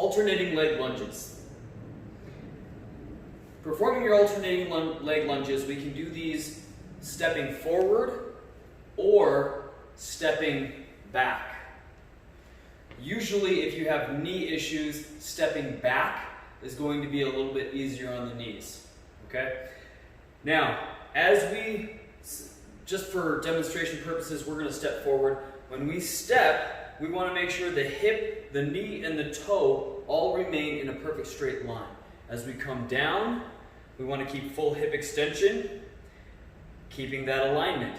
Alternating leg lunges. Performing your alternating leg lunges, we can do these stepping forward or stepping back. Usually, if you have knee issues, stepping back is going to be a little bit easier on the knees. Okay? Now, just for demonstration purposes, we're going to step forward. When we step, we want to make sure the hip, the knee, and the toe all remain in a perfect straight line. As we come down, we want to keep full hip extension, keeping that alignment.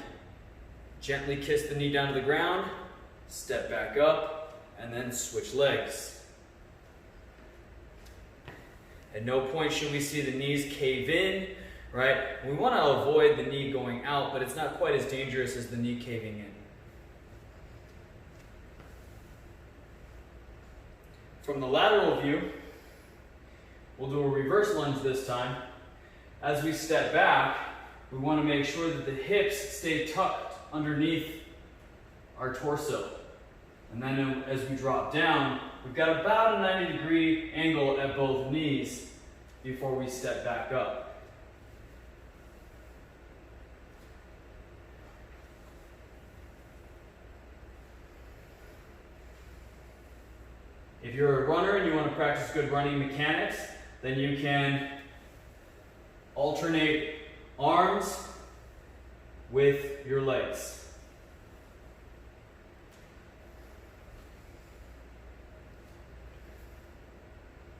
Gently kiss the knee down to the ground, step back up, and then switch legs. At no point should we see the knees cave in, right? We want to avoid the knee going out, but it's not quite as dangerous as the knee caving in. From the lateral view, we'll do a reverse lunge this time. As we step back, we want to make sure that the hips stay tucked underneath our torso. And then as we drop down, we've got about a 90-degree angle at both knees before we step back up. If you're a runner and you want to practice good running mechanics, then you can alternate arms with your legs.